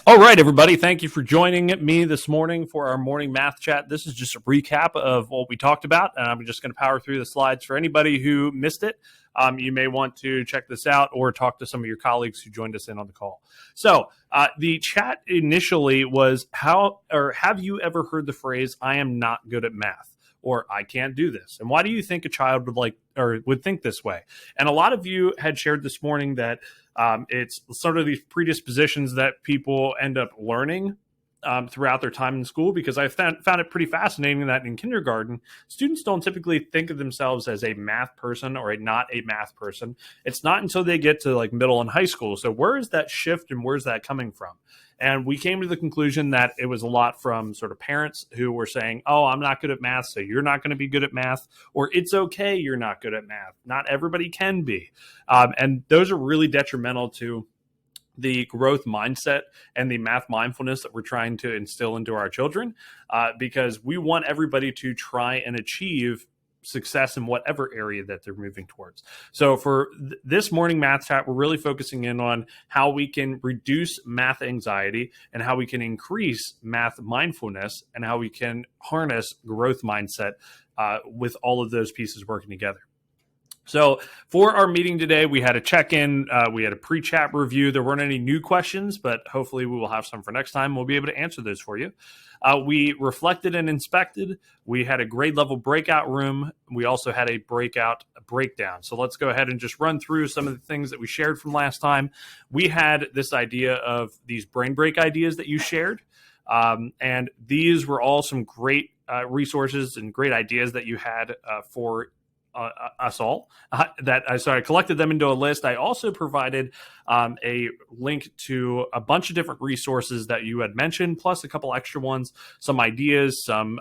All right, everybody. Thank you for joining me this morning for our morning math chat. This is just a recap of what we talked about, and I'm just going to power through the slides. For anybody who missed it, you may want to check this out or talk to some of your colleagues who joined us in on the call. So the chat initially was have you ever heard the phrase, I am not good at math? Or I can't do this. And why do you think a child would think this way? And a lot of you had shared this morning that it's sort of these predispositions that people end up learning throughout their time in school, because I found it pretty fascinating that in kindergarten, students don't typically think of themselves as a math person or not a math person. It's not until they get to like middle and high school. So where is that shift and where's that coming from? And we came to the conclusion that it was a lot from sort of parents who were saying, oh, I'm not good at math, so you're not going to be good at math, or it's okay, you're not good at math. Not everybody can be. And those are really detrimental to the growth mindset and the math mindfulness that we're trying to instill into our children, because we want everybody to try and achieve success in whatever area that they're moving towards. So for this morning math chat, we're really focusing in on how we can reduce math anxiety and how we can increase math mindfulness and how we can harness growth mindset with all of those pieces working together. So for our meeting today, we had a check-in, we had a pre-chat review. There weren't any new questions, but hopefully we will have some for next time. We'll be able to answer those for you. We reflected and inspected. We had a grade level breakout room. We also had a breakout breakdown. So let's go ahead and just run through some of the things that we shared from last time. We had this idea of these brain break ideas that you shared. And these were all some great resources and great ideas that you had for us all. I collected them into a list. I also provided a link to a bunch of different resources that you had mentioned, plus a couple extra ones, some ideas, some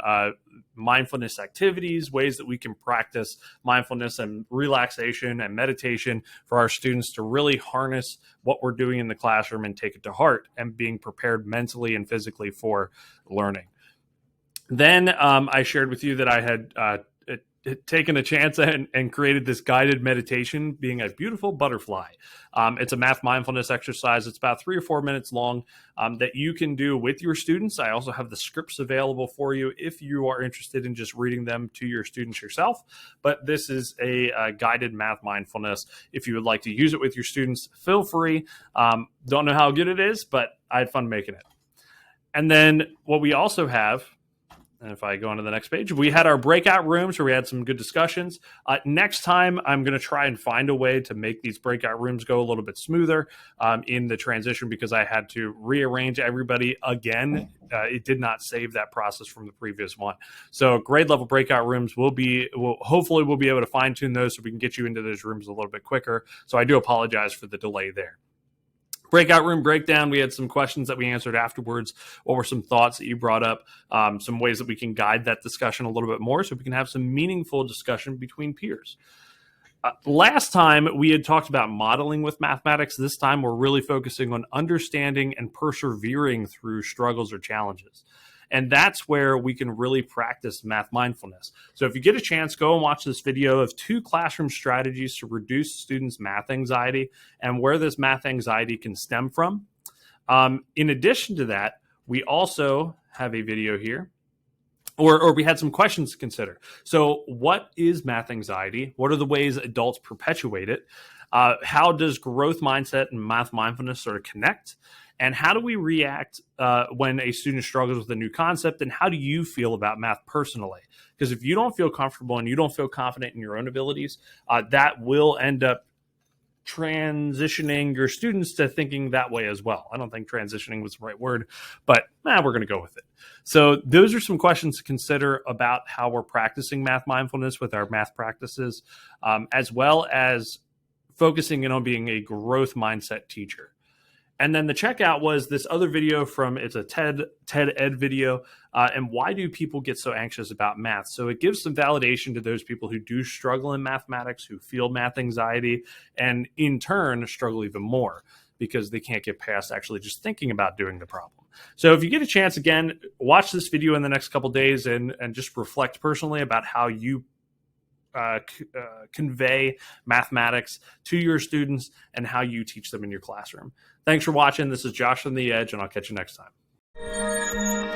mindfulness activities, ways that we can practice mindfulness and relaxation and meditation for our students to really harness what we're doing in the classroom and take it to heart and being prepared mentally and physically for learning. Then I shared with you that I had taken a chance and created this guided meditation, being a beautiful butterfly. It's a math mindfulness exercise. It's about 3 or 4 minutes long that you can do with your students. I also have the scripts available for you if you are interested in just reading them to your students yourself. But this is a guided math mindfulness. If you would like to use it with your students, feel free. Don't know how good it is, but I had fun making it. And then what we also have, and if I go on to the next page, we had our breakout rooms where we had some good discussions. Next time, I'm going to try and find a way to make these breakout rooms go a little bit smoother in the transition, because I had to rearrange everybody again. It did not save that process from the previous one. So grade level breakout rooms hopefully we'll be able to fine tune those so we can get you into those rooms a little bit quicker. So I do apologize for the delay there. Breakout room breakdown, we had some questions that we answered afterwards. What were some thoughts that you brought up? Some ways that we can guide that discussion a little bit more so we can have some meaningful discussion between peers. Last time we had talked about modeling with mathematics. This time we're really focusing on understanding and persevering through struggles or challenges. And that's where we can really practice math mindfulness. So if you get a chance, go and watch this video of 2 classroom strategies to reduce students' math anxiety and where this math anxiety can stem from. In addition to that, we also have a video here, or we had some questions to consider. So what is math anxiety? What are the ways adults perpetuate it? How does growth mindset and math mindfulness sort of connect? And how do we react when a student struggles with a new concept? And how do you feel about math personally? Because if you don't feel comfortable and you don't feel confident in your own abilities, that will end up transitioning your students to thinking that way as well. I don't think transitioning was the right word, but we're going to go with it. So those are some questions to consider about how we're practicing math mindfulness with our math practices, as well as focusing in on being a growth mindset teacher. And then the checkout was this other video it's a TED Ed video, and why do people get so anxious about math? So it gives some validation to those people who do struggle in mathematics, who feel math anxiety, and in turn struggle even more because they can't get past actually just thinking about doing the problem. So if you get a chance, again, watch this video in the next couple of days and just reflect personally about how you convey mathematics to your students and how you teach them in your classroom. Thanks for watching. This is Josh on the Edge, and I'll catch you next time.